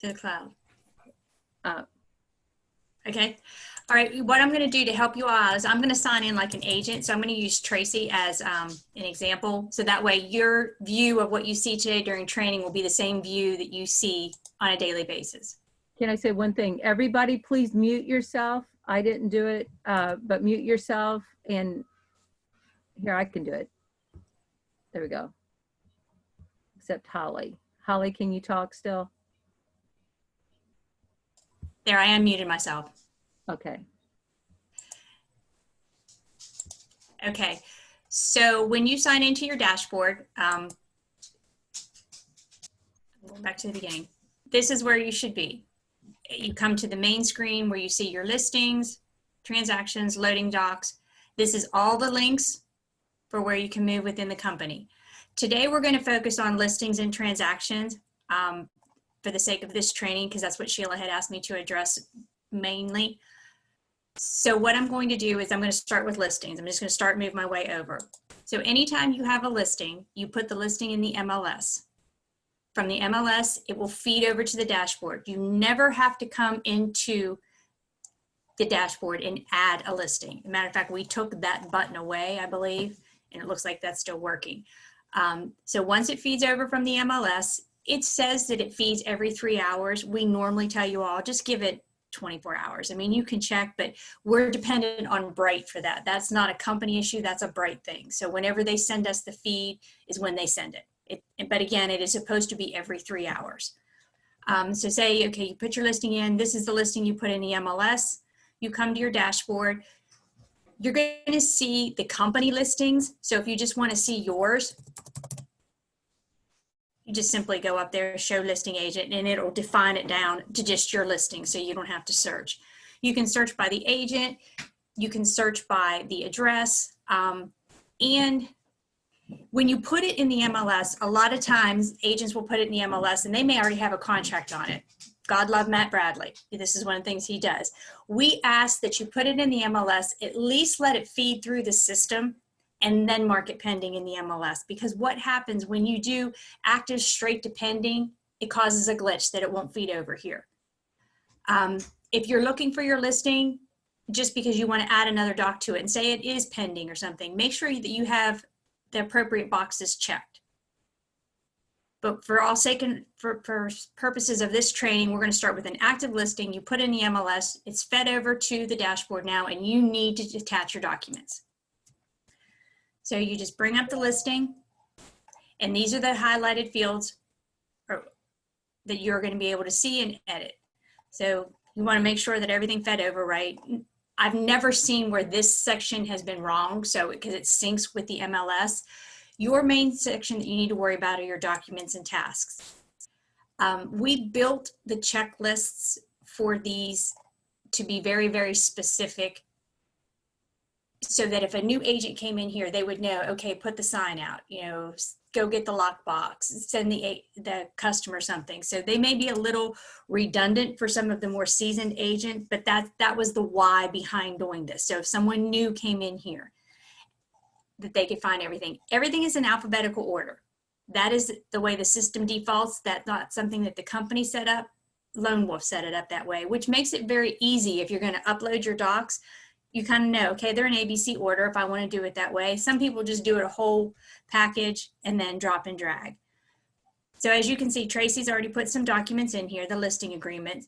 to the cloud. Up. Okay. All right. What I'm going to do to help you out is I'm going to sign in like an agent. So I'm going to use Tracy as an example. So that way your view of what you see today during training will be the same view that you see on a daily basis. Can I say one thing? Everybody, please mute yourself. I didn't do it, but mute yourself. And here, I can do it. There we go. Except Holly. Holly, can you talk still? There, I unmuted myself. Okay. Okay. So when you sign into your dashboard, going back to the beginning, this is where you should be. You come to the main screen where you see your listings, transactions, loading docs. This is all the links for where you can move within the company. Today, we're going to focus on listings and transactions for the sake of this training, because that's what Sheila had asked me to address mainly. So what I'm going to do is I'm going to start with listings. I'm just going to start move my way over. So anytime you have a listing, you put the listing in the MLS. From the MLS, it will feed over to the dashboard. You never have to come into the dashboard and add a listing. As a matter of fact, we took that button away, I believe, and it looks like that's still working. So once it feeds over from the MLS, it says that it feeds every 3 hours. We normally tell you all, just give it 24 hours. I mean, you can check, but we're dependent on Bright for that. That's not a company issue. That's a Bright thing. So whenever they send us the feed is when they send it. But again, it is supposed to be every 3 hours. So say, okay, you put your listing in. This is the listing you put in the MLS. You come to your dashboard. You're going to see the company listings. So if you just want to see yours, you just simply go up there, show listing agent, and it'll define it down to just your listing, so you don't have to search. You can search by the agent, you can search by the address, and when you put it in the MLS, a lot of times agents will put it in the MLS and they may already have a contract on it. God love Matt Bradley. This is one of the things he does. We ask that you put it in the MLS, at least let it feed through the system, and then mark it pending in the MLS. Because what happens when you do active straight to pending, it causes a glitch that it won't feed over here. If you're looking for your listing, just because you want to add another doc to it and say it is pending or something, make sure that you have the appropriate boxes checked. But for all sake and for purposes of this training, we're going to start with an active listing. You put in the MLS, it's fed over to the dashboard now, and you need to attach your documents. So you just bring up the listing, and these are the highlighted fields that you're going to be able to see and edit. So you want to make sure that everything fed over right. I've never seen where this section has been wrong, so because it syncs with the MLS. Your main section that you need to worry about are your documents and tasks. We built the checklists for these to be very, very specific, so that if a new agent came in here, they would know, okay, put the sign out, you know, go get the lockbox, send the customer something. So they may be a little redundant for some of the more seasoned agents, but that was the why behind doing this. So if someone new came in here, that they could find everything. Everything is in alphabetical order. That is the way the system defaults. That's not something that the company set up. Lone Wolf set it up that way, which makes it very easy if you're going to upload your docs. You kind of know, okay, they're in ABC order if I want to do it that way. Some people just do it a whole package and then drop and drag. So as you can see, Tracy's already put some documents in here, the listing agreements.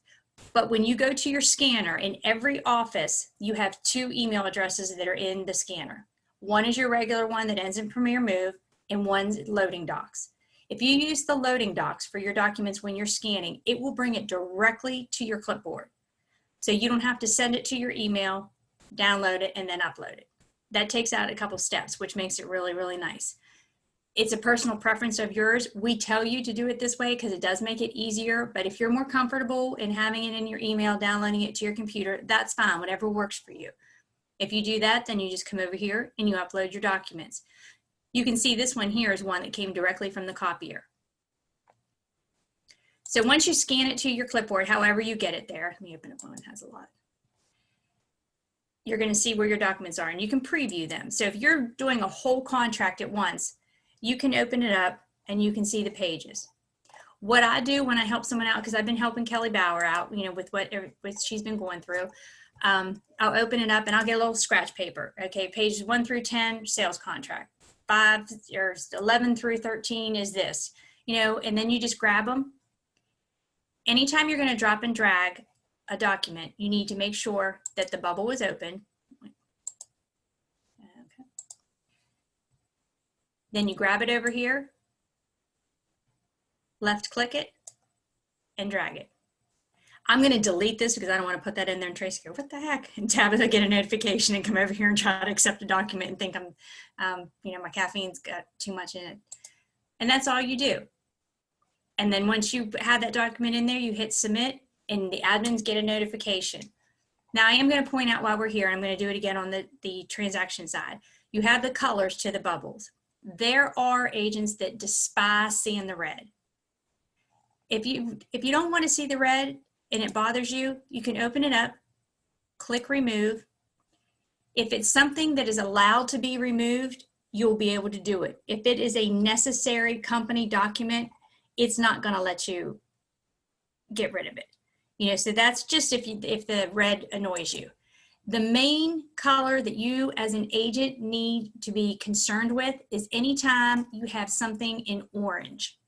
But when you go to your scanner, in every office, you have 2 email addresses that are in the scanner. One is your regular one that ends in Premier Move, and one's loading docs. If you use the loading docs for your documents when you're scanning, it will bring it directly to your clipboard. So you don't have to send it to your email, download it, and then upload it. That takes out a couple steps, which makes it really, really nice. It's a personal preference of yours. We tell you to do it this way because it does make it easier, but if you're more comfortable in having it in your email, downloading it to your computer, that's fine, whatever works for you. If you do that, then you just come over here and you upload your documents. You can see this one here is one that came directly from the copier. So once you scan it to your clipboard, however you get it there, let me open up one that has a lot. You're going to see where your documents are, and you can preview them. So if you're doing a whole contract at once, you can open it up and you can see the pages. What I do when I help someone out, because I've been helping Kelly Bauer out, with what she's been going through, I'll open it up and I'll get a little scratch paper. Okay, pages 1 through 10, sales contract. 5 or 11 through 13 is this, and then you just grab them. Anytime you're going to drop and drag a document, you need to make sure that the bubble is open. Okay. Then you grab it over here, left click it, and drag it. I'm going to delete this because I don't want to put that in there and Tracy go, what the heck? And Tabitha get a notification and come over here and try to accept a document and think I'm, my caffeine's got too much in it. And that's all you do. And then once you have that document in there, you hit submit and the admins get a notification. Now I am going to point out while we're here, I'm going to do it again on the transaction side. You have the colors to the bubbles. There are agents that despise seeing the red. If you don't want to see the red and it bothers you, you can open it up, click remove. If it's something that is allowed to be removed, you'll be able to do it. If it is a necessary company document, it's not going to let you get rid of it. So that's just if the red annoys you. The main color that you as an agent need to be concerned with is anytime you have something in orange.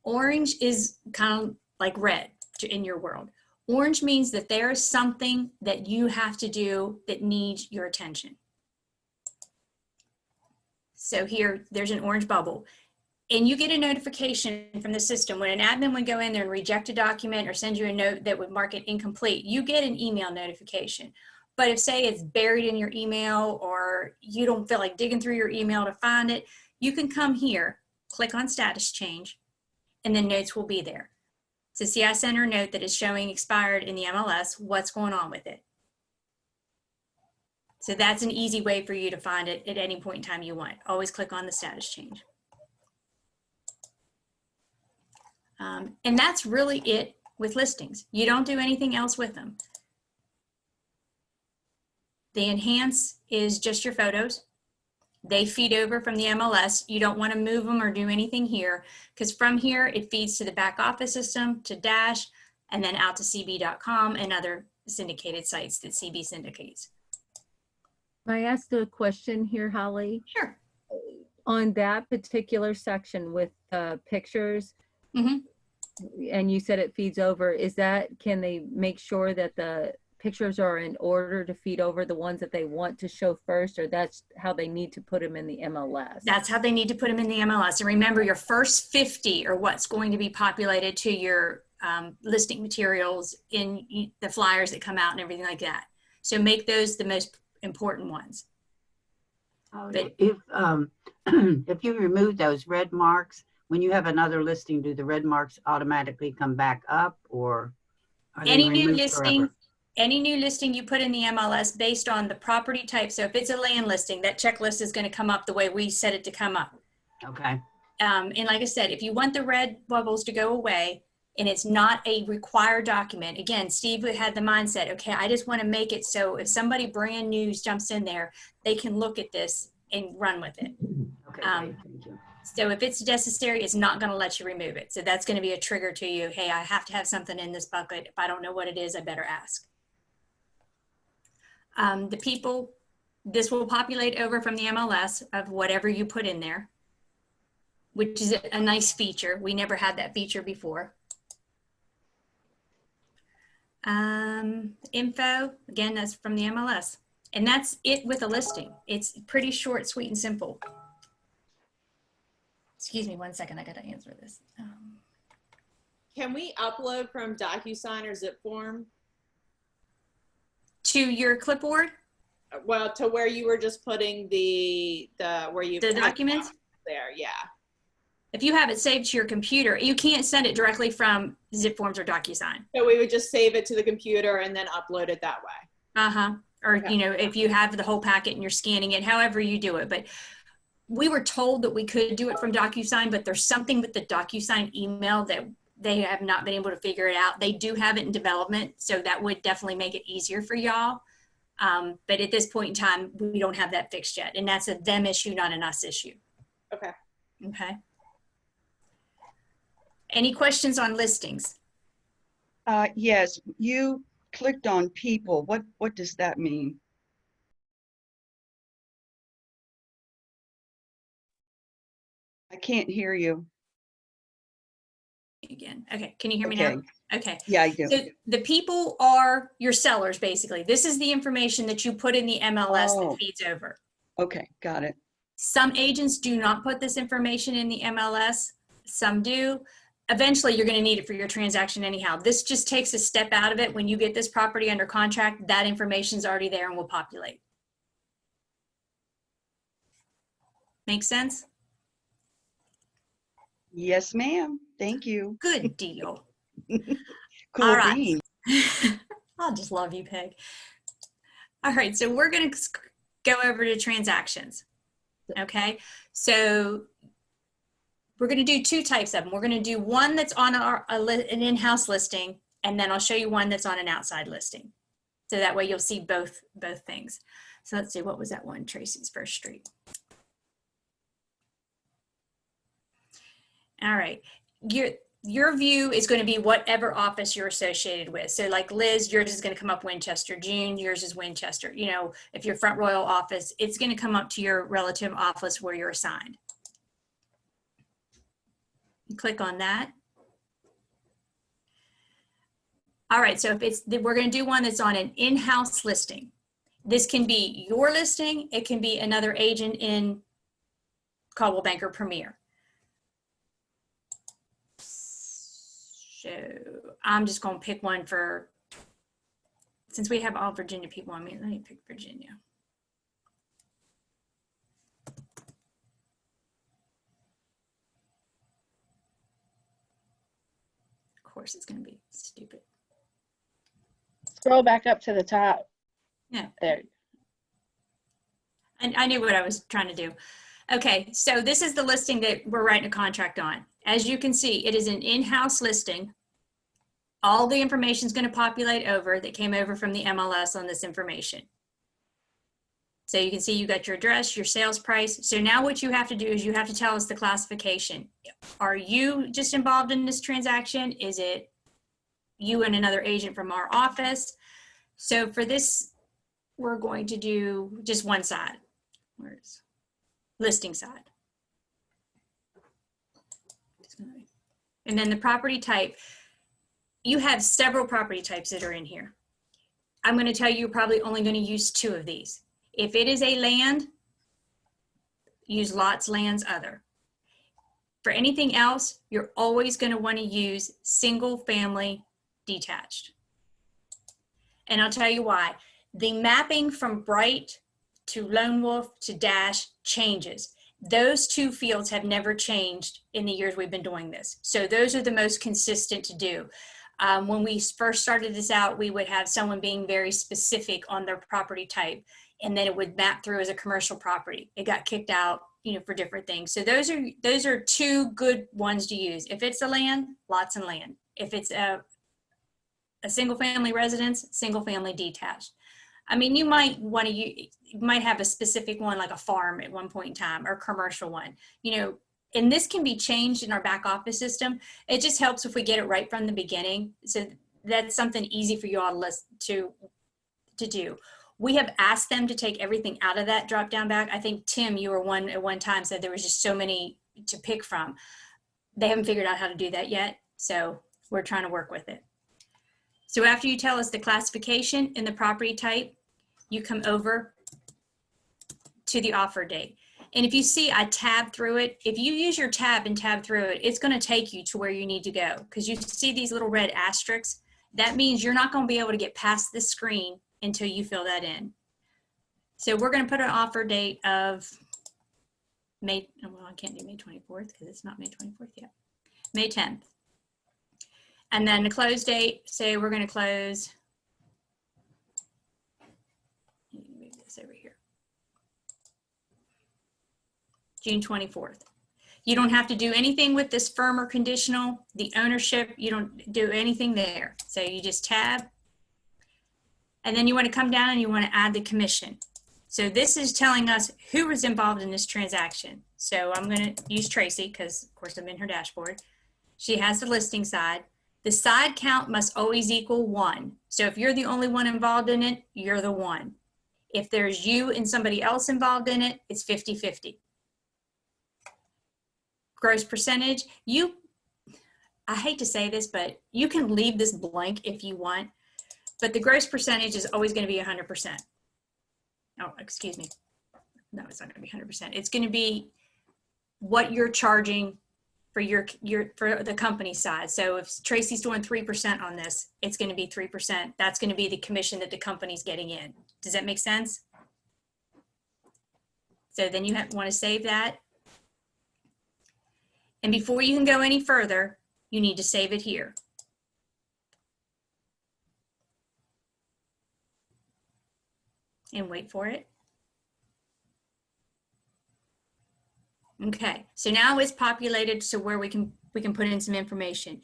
Orange is kind of like red in your world. Orange means that there is something that you have to do that needs your attention. So here, there's an orange bubble. And you get a notification from the system when an admin would go in there and reject a document or send you a note that would mark it incomplete, you get an email notification. But if say it's buried in your email or you don't feel like digging through your email to find it, you can come here, click on status change, and then notes will be there. So see, I sent her a note that is showing expired in the MLS, what's going on with it. So that's an easy way for you to find it at any point in time you want. Always click on the status change. And that's really it with listings. You don't do anything else with them. The enhance is just your photos. They feed over from the MLS. You don't want to move them or do anything here because from here it feeds to the back office system, to Dash, and then out to cb.com and other syndicated sites that CB syndicates. Can I ask a question here, Holly? Sure. On that particular section with pictures, and you said it feeds over, can they make sure that the pictures are in order to feed over the ones that they want to show first, or that's how they need to put them in the MLS? That's how they need to put them in the MLS. And remember, your first 50 are what's going to be populated to your listing materials in the flyers that come out and everything like that. So make those the most important ones. But if you remove those red marks, when you have another listing, do the red marks automatically come back up, or are any new listing? Any new listing you put in the MLS based on the property type. So if it's a land listing, that checklist is going to come up the way we set it to come up. Okay. And like I said, if you want the red bubbles to go away and it's not a required document, again, Steve had the mindset, okay, I just want to make it so if somebody brand new jumps in there, they can look at this and run with it. Okay, great. Thank you. So if it's necessary, it's not going to let you remove it. So that's going to be a trigger to you. Hey, I have to have something in this bucket. If I don't know what it is, I better ask. The people, this will populate over from the MLS of whatever you put in there, which is a nice feature. We never had that feature before. Info, again, that's from the MLS. And that's it with a listing. It's pretty short, sweet, and simple. Excuse me 1 second, I gotta answer this. Can we upload from DocuSign or zip form? To your clipboard? Well, to where you were just putting the documents there, yeah. If you have it saved to your computer, you can't send it directly from zip forms or DocuSign. So we would just save it to the computer and then upload it that way. Or okay. If you have the whole packet and you're scanning it, however you do it. But we were told that we could do it from DocuSign, but there's something with the DocuSign email that they have not been able to figure it out. They do have it in development, so that would definitely make it easier for y'all. But at this point in time, we don't have that fixed yet. And that's a them issue, not an us issue. Okay. Okay. Any questions on listings? Yes, you clicked on people. What does that mean? I can't hear you. Again. Okay. Can you hear me Okay. now? Okay. Yeah, I do. So the people are your sellers, basically. This is the information that you put in the MLS Oh. that feeds over. Okay, got it. Some agents do not put this information in the MLS. Some do. Eventually, you're going to need it for your transaction anyhow. This just takes a step out of it. When you get this property under contract, that information is already there and will populate. Make sense? Yes, ma'am. Thank you. Good deal. Cool All right. beans. I just love you, Peg. All right, so we're going to go over to transactions. Okay, so we're going to do two types of them. We're going to do one that's on an in-house listing, and then I'll show you one that's on an outside listing. So that way you'll see both things. So let's see, what was that one? Tracy's First Street. All right, your view is going to be whatever office you're associated with. So like Liz, yours is going to come up Winchester. June, yours is Winchester. You know, if you're Front Royal office, it's going to come up to your relative office where you're assigned. You click on that. All right, so if we're going to do one that's on an in-house listing. This can be your listing. It can be another agent in Caldwell Banker Premier. So I'm just going to pick one for, since we have all Virginia people on me, let me pick Virginia. Of course, it's going to be stupid. Scroll back up to the top. Yeah. There. And I knew what I was trying to do. Okay, so this is the listing that we're writing a contract on. As you can see, it is an in-house listing. All the information is going to populate over that came over from the MLS on this information. So you can see you got your address, your sales price. So now what you have to do is you have to tell us the classification. Are you just involved in this transaction? Is it you and another agent from our office? So for this, we're going to do just one side. Where's listing side? And then the property type, you have several property types that are in here. I'm going to tell you you're probably only going to use two of these. If it is a land, use lots, lands, other. For anything else, you're always going to want to use single family detached. And I'll tell you why. The mapping from Bright to Lone Wolf to Dash changes. Those two fields have never changed in the years we've been doing this. So those are the most consistent to do. When we first started this out, we would have someone being very specific on their property type, and then it would map through as a commercial property. It got kicked out, you know, for different things. So those are two good ones to use. If it's a land, lots and land. If it's a single family residence, single family detached. I mean, you might want to, you might have a specific one like a farm at one point in time, or a commercial one, you know, and this can be changed in our back office system. It just helps if we get it right from the beginning. So that's something easy for you all to do. We have asked them to take everything out of that drop down bag. I think Tim, you were one at one time said there was just so many to pick from. They haven't figured out how to do that yet. So we're trying to work with it. So after you tell us the classification and the property type, you come over to the offer date. And if you see I tab through it, if you use your tab and tab through it, it's going to take you to where you need to go. Because you see these little red asterisks, that means you're not going to be able to get past this screen until you fill that in. So we're going to put an offer date of May, well, I can't do May 24th because it's not May 24th yet. May 10th. And then the close date, say we're going to close, move this over here, June 24th. You don't have to do anything with this firm or conditional, the ownership, you don't do anything there. So you just tab, and then you want to come down and you want to add the commission. So this is telling us who was involved in this transaction. So I'm going to use Tracy because, of course, I'm in her dashboard. She has the listing side. The side count must always equal 1. So if you're the only one involved in it, you're the 1. If there's you and somebody else involved in it, it's 50-50. Gross percentage, I hate to say this, but you can leave this blank if you want, but the gross percentage is always going to be 100%. Oh, excuse me. No, it's not going to be 100%. It's going to be what you're charging for for the company side. So if Tracy's doing 3% on this, it's going to be 3%. That's going to be the commission that the company's getting in. Does that make sense? So then you want to save that. And before you can go any further, you need to save it here. And wait for it. Okay, so now it's populated so where we can put in some information.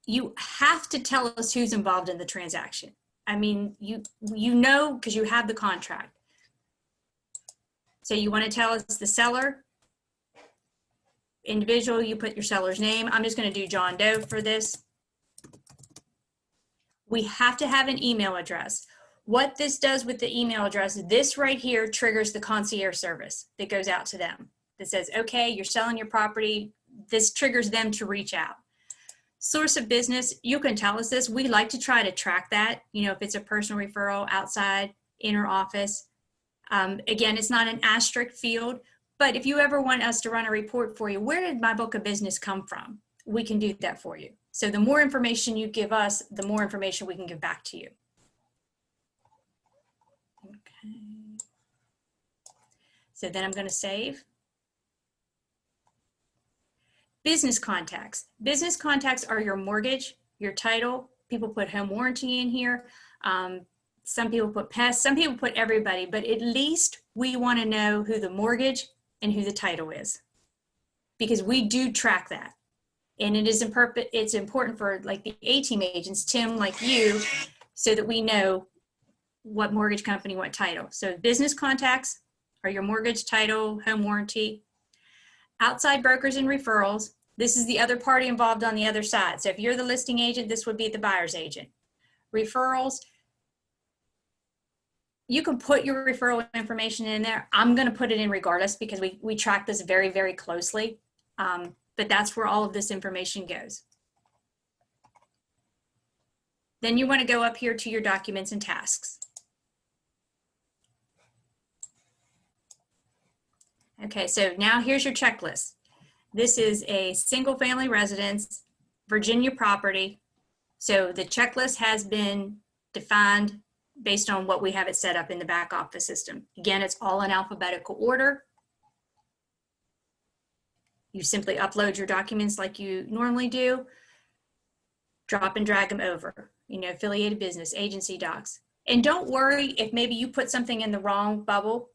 You have to tell us who's involved in the transaction. I mean, you know, because you have the contract. So you want to tell us the seller, individual, you put your seller's name. I'm just going to do John Doe for this. We have to have an email address. What this does with the email address, this right here triggers the concierge service that goes out to them. That says, okay, you're selling your property. This triggers them to reach out. Source of business, you can tell us this. We like to try to track that. You know, if it's a personal referral, outside, inner office. Again, it's not an asterisk field, but if you ever want us to run a report for you, where did my book of business come from? We can do that for you. So the more information you give us, the more information we can give back to you. Okay. So then I'm going to save. Business contacts. Business contacts are your mortgage, your title. People put home warranty in here. Some people put pest, some people put everybody, but at least we want to know who the mortgage and who the title is, because we do track that. And it's important for like the A-team agents, Tim, like you, so that we know what mortgage company, what title. So business contacts are your mortgage, title, home warranty. Outside brokers and referrals, this is the other party involved on the other side. So if you're the listing agent, this would be the buyer's agent. Referrals, you can put your referral information in there. I'm going to put it in regardless because we track this very, very closely. But that's where all of this information goes. Then you want to go up here to your documents and tasks. Okay, so now here's your checklist. This is a single family residence, Virginia property. So the checklist has been defined based on what we have it set up in the back office system. Again, it's all in alphabetical order. You simply upload your documents like you normally do, drop and drag them over, you know, affiliated business, agency docs. And don't worry if maybe you put something in the wrong bubble.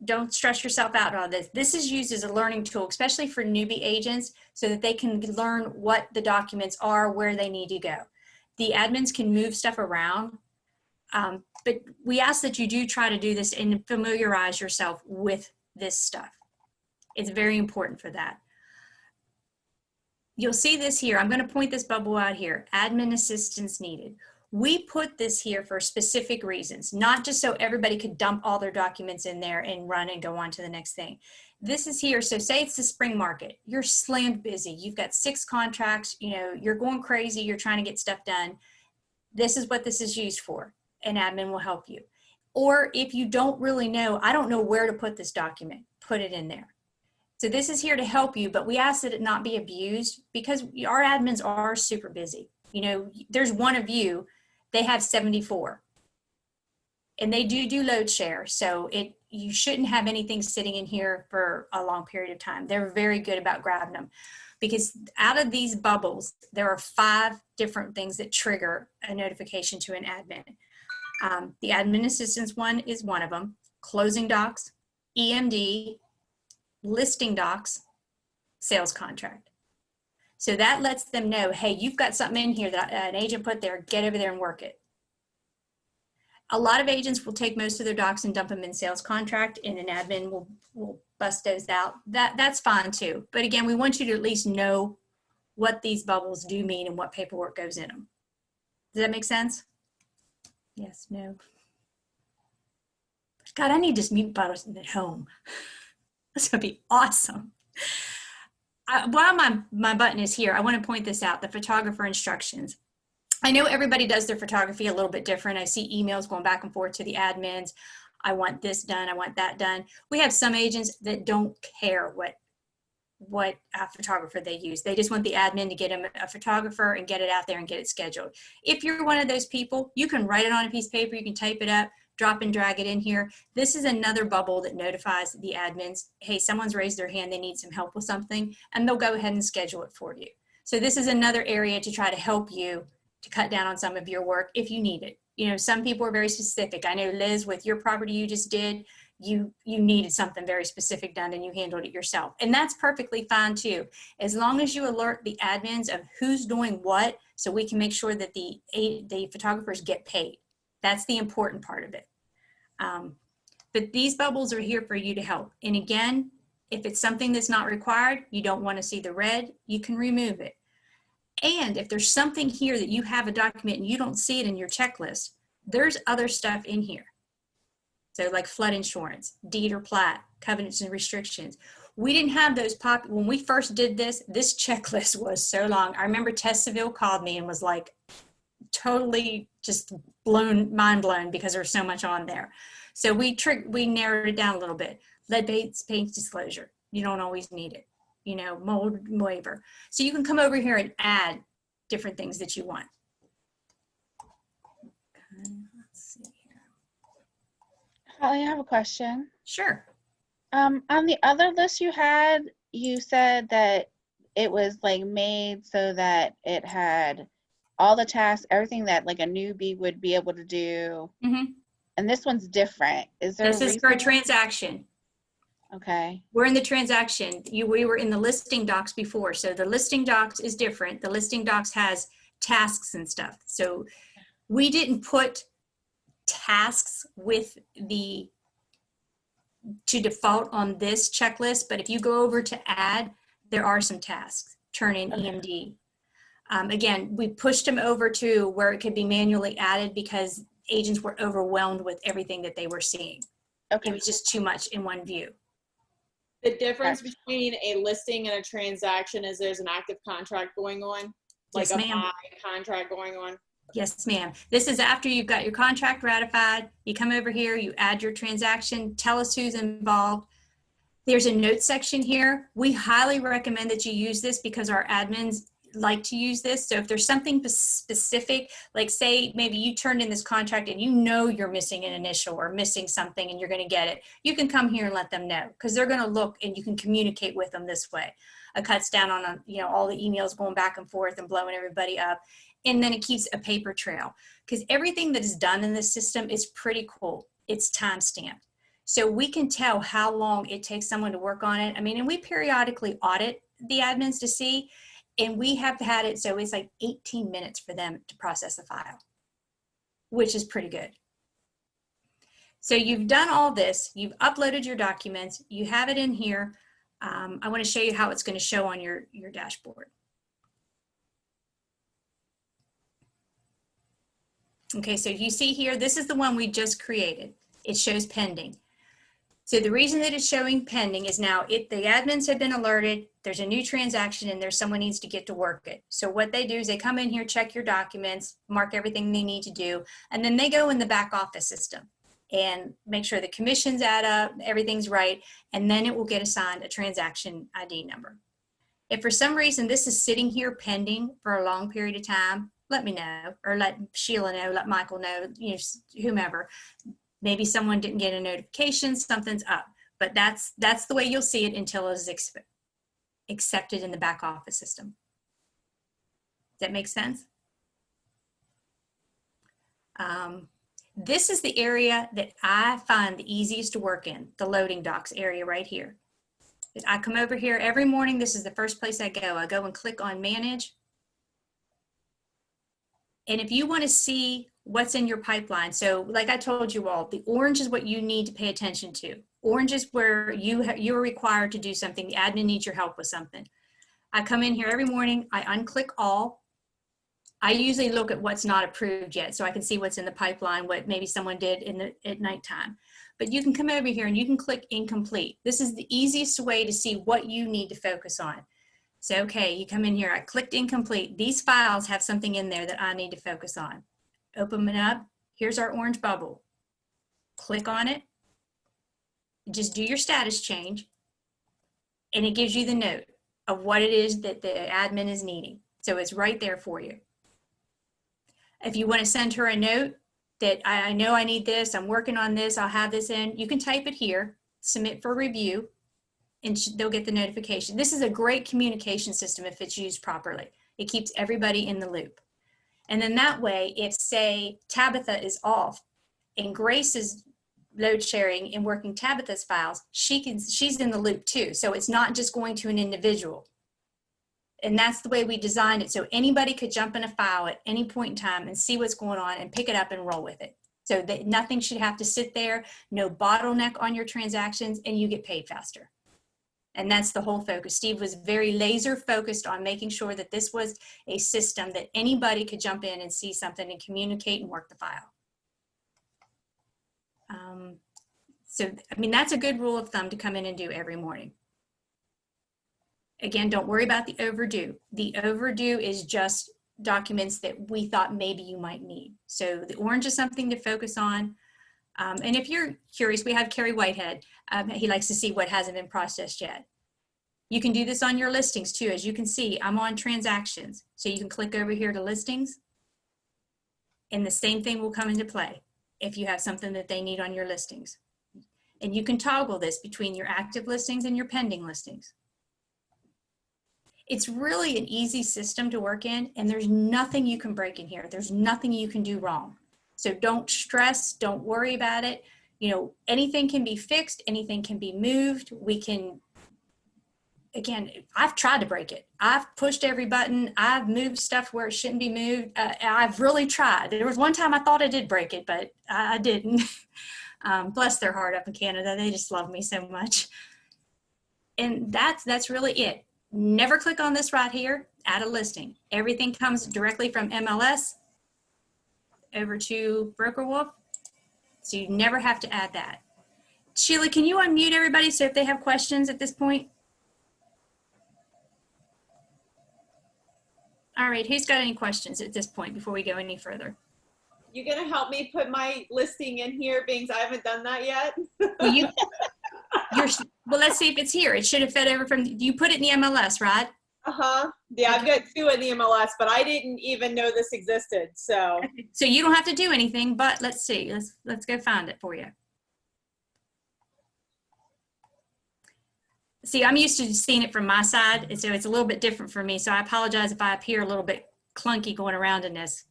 Don't stress yourself out on this. This is used as a learning tool, especially for newbie agents, so that they can learn what the documents are, where they need to go. The admins can move stuff around, but we ask that you do try to do this and familiarize yourself with this stuff. It's very important for that. You'll see this here. I'm going to point this bubble out here. Admin assistance needed. We put this here for specific reasons, not just so everybody could dump all their documents in there and run and go on to the next thing. This is here. So say it's the spring market. You're slammed busy. You've got 6 contracts. You know, you're going crazy. You're trying to get stuff done. This is what this is used for. An admin will help you. Or if you don't really know, I don't know where to put this document, put it in there. So this is here to help you, but we ask that it not be abused because our admins are super busy. You know, there's one of you, they have 74. And they do load share. So you shouldn't have anything sitting in here for a long period of time. They're very good about grabbing them because out of these bubbles, there are 5 different things that trigger a notification to an admin. The admin assistance one is one of them. Closing docs, EMD, listing docs, sales contract. So that lets them know, hey, you've got something in here that an agent put there, get over there and work it. A lot of agents will take most of their docs and dump them in sales contract, and an admin will bust those out. That's fine too. But again, we want you to at least know what these bubbles do mean and what paperwork goes in them. Does that make sense? Yes, no. God, I need this mute button at home. This would be awesome. While my button is here, I want to point this out, the photographer instructions. I know everybody does their photography a little bit different. I see emails going back and forth to the admins. I want this done. I want that done. We have some agents that don't care what photographer they use. They just want the admin to get them a photographer and get it out there and get it scheduled. If you're one of those people, you can write it on a piece of paper. You can type it up, drop and drag it in here. This is another bubble that notifies the admins, hey, someone's raised their hand, they need some help with something, and they'll go ahead and schedule it for you. So this is another area to try to help you to cut down on some of your work if you need it. You know, some people are very specific. I know, Liz, with your property you just did, you needed something very specific done and you handled it yourself. And that's perfectly fine too. As long as you alert the admins of who's doing what, so we can make sure that the photographers get paid. That's the important part of it. But these bubbles are here for you to help. And again, if it's something that's not required, you don't want to see the red, you can remove it. And if there's something here that you have a document and you don't see it in your checklist, there's other stuff in here. So like flood insurance, deed or plat, covenants and restrictions. We didn't have those when we first did this checklist was so long. I remember Tess Seville called me and was like totally just mind blown because there's so much on there. So we narrowed it down a little bit. Lead-based paint disclosure. You don't always need it. You know, mold waiver. So you can come over here and add different things that you want. Okay, let's see here. Holly, I have a question. Sure. On the other list you had, you said that it was like made so that it had all the tasks, everything that like a newbie would be able to do. Mm-hmm. And this one's different. Is there This is for a transaction. Okay. We're in the transaction. We were in the listing docs before. So the listing docs is different. The listing docs has tasks and stuff. So we didn't put tasks to default on this checklist, but if you go over to add, there are some tasks. Turn in EMD. Again, we pushed them over to where it could be manually added because agents were overwhelmed with everything that they were seeing. Okay. It was just too much in one view. The difference between a listing and a transaction is there's an active contract going on, like Yes, a ma'am. buy contract going on. Yes, ma'am. This is after you've got your contract ratified. You come over here, you add your transaction, tell us who's involved. There's a note section here. We highly recommend that you use this because our admins like to use this. So if there's something specific, like say maybe you turned in this contract and you know you're missing an initial or missing something and you're going to get it, you can come here and let them know because they're going to look and you can communicate with them this way. It cuts down on all the emails going back and forth and blowing everybody up. And then it keeps a paper trail because everything that is done in this system is pretty cool. It's time stamped. So we can tell how long it takes someone to work on it. I mean, and we periodically audit the admins to see, and we have had it so it's like 18 minutes for them to process a file, which is pretty good. So you've done all this, you've uploaded your documents, you have it in here. I want to show you how it's going to show on your dashboard. Okay, so you see here, this is the one we just created. It shows pending. So the reason that it's showing pending is now the admins have been alerted, there's a new transaction and someone needs to get to work it. So what they do is they come in here, check your documents, mark everything they need to do, and then they go in the back office system and make sure the commissions add up, everything's right, and then it will get assigned a transaction ID number. If for some reason this is sitting here pending for a long period of time, let me know, or let Sheila know, let Michael know, whomever. Maybe someone didn't get a notification, something's up. But that's the way you'll see it until it is accepted in the back office system. Does that make sense? This is the area that I find the easiest to work in, the loading docks area right here. I come over here every morning. This is the first place I go. I go and click on Manage. And if you want to see what's in your pipeline, so like I told you all, the orange is what you need to pay attention to. Orange is where you're required to do something. The admin needs your help with something. I come in here every morning, I unclick all. I usually look at what's not approved yet, so I can see what's in the pipeline, what maybe someone did at nighttime. But you can come over here and you can click incomplete. This is the easiest way to see what you need to focus on. So, okay, you come in here, I clicked incomplete. These files have something in there that I need to focus on. Open it up. Here's our orange bubble. Click on it. Just do your status change. And it gives you the note of what it is that the admin is needing. So it's right there for you. If you want to send her a note that I know I need this, I'm working on this, I'll have this in, you can type it here, submit for review, and they'll get the notification. This is a great communication system if it's used properly. It keeps everybody in the loop. And then that way, if say Tabitha is off and Grace is load sharing and working Tabitha's files, she's in the loop too. So it's not just going to an individual. And that's the way we designed it. So anybody could jump in a file at any point in time and see what's going on and pick it up and roll with it. So that nothing should have to sit there, no bottleneck on your transactions, and you get paid faster. And that's the whole focus. Steve was very laser focused on making sure that this was a system that anybody could jump in and see something and communicate and work the file. So, I mean, that's a good rule of thumb to come in and do every morning. Again, don't worry about the overdue. The overdue is just documents that we thought maybe you might need. So the orange is something to focus on. And if you're curious, we have Kerry Whitehead. He likes to see what hasn't been processed yet. You can do this on your listings too. As you can see, I'm on transactions. So you can click over here to listings. And the same thing will come into play if you have something that they need on your listings. And you can toggle this between your active listings and your pending listings. It's really an easy system to work in, and there's nothing you can break in here. There's nothing you can do wrong. So don't stress, don't worry about it. You know, anything can be fixed, anything can be moved. We can, again, I've tried to break it. I've pushed every button. I've moved stuff where it shouldn't be moved. I've really tried. There was one time I thought I did break it, but I didn't. Bless their heart up in Canada. They just love me so much. And that's really it. Never click on this right here, add a listing. Everything comes directly from MLS over to BrokerWolf. So you never have to add that. Sheila, can you unmute everybody so if they have questions at this point? All right, who's got any questions at this point before we go any further? You gonna help me put my listing in here, being I haven't done that yet? Well, well, let's see if it's here. It should have fed over from, you put it in the MLS, right? Uh-huh. Yeah, I've got 2 in the MLS, but I didn't even know this existed, so. So you don't have to do anything, but let's see. Let's go find it for you. See, I'm used to seeing it from my side, and so it's a little bit different for me. So I apologize if I appear a little bit clunky going around in this.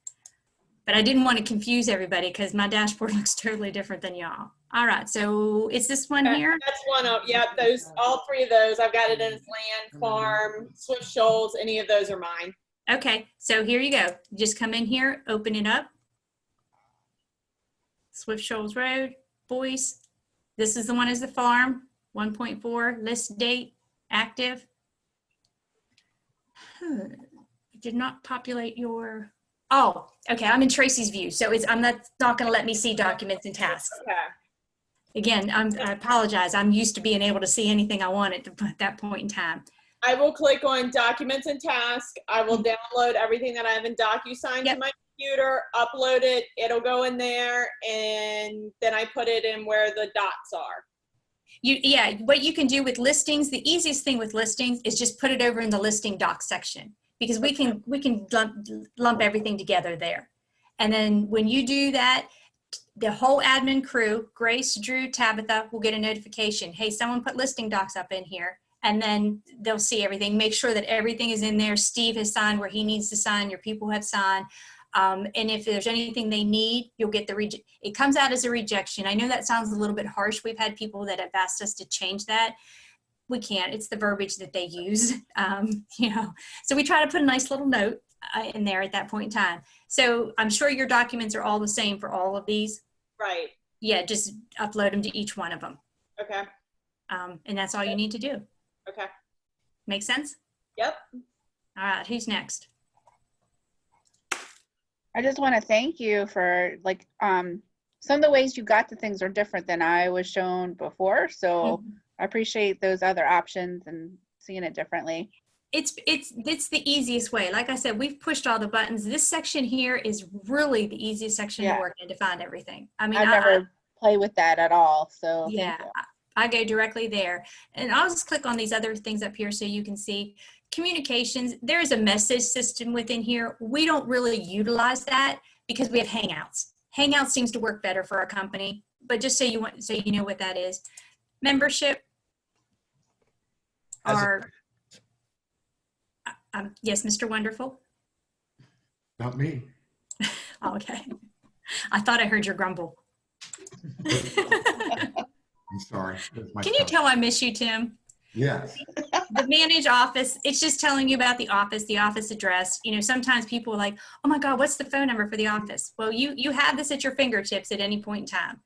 But I didn't want to confuse everybody because my dashboard looks totally different than y'all. All right, so is this one here? That's one of, yep, those, all 3 of those. I've got it in land, farm, Swift Shoals, any of those are mine. Okay, so here you go. Just come in here, open it up. Swift Shoals Road, Boyce. This is the one as the farm, 1.4, list date, active. It did not populate your, oh, okay, I'm in Tracy's view. So I'm not going to let me see documents and tasks. Okay. Again, I apologize. I'm used to being able to see anything I want at that point in time. I will click on documents and tasks. I will download everything that I have in DocuSign to my computer, upload it. It'll go in there, and then I put it in where the dots are. Yeah, what you can do with listings, the easiest thing with listings is just put it over in the listing docs section, because we can lump everything together there. And then when you do that, the whole admin crew, Grace, Drew, Tabitha, will get a notification. Hey, someone put listing docs up in here, and then they'll see everything. Make sure that everything is in there. Steve has signed where he needs to sign. Your people have signed. And if there's anything they need, you'll get the it comes out as a rejection. I know that sounds a little bit harsh. We've had people that have asked us to change that. We can't. It's the verbiage that they use. You know, so we try to put a nice little note in there at that point in time. So I'm sure your documents are all the same for all of these. Right. Yeah, just upload them to each one of them. Okay. And that's all you need to do. Okay. Make sense? Yep. All right, who's next? I just want to thank you for like some of the ways you got to things are different than I was shown before. So I appreciate those other options and seeing it differently. It's the easiest way. Like I said, we've pushed all the buttons. This section here is really the easiest section to work in to find everything. I mean, I've never played with that at all. So yeah, I go directly there. And I'll just click on these other things up here so you can see. Communications, there is a message system within here. We don't really utilize that because we have Hangouts. Hangouts seems to work better for our company, but just so you know what that is. Membership are, yes, Mr. Wonderful? Not me. Oh, okay. I thought I heard your grumble. I'm sorry. Can you tell I miss you, Tim? Yes. The manage office, it's just telling you about the office address. You know, sometimes people are like, oh my God, what's the phone number for the office? Well, you have this at your fingertips at any point in time.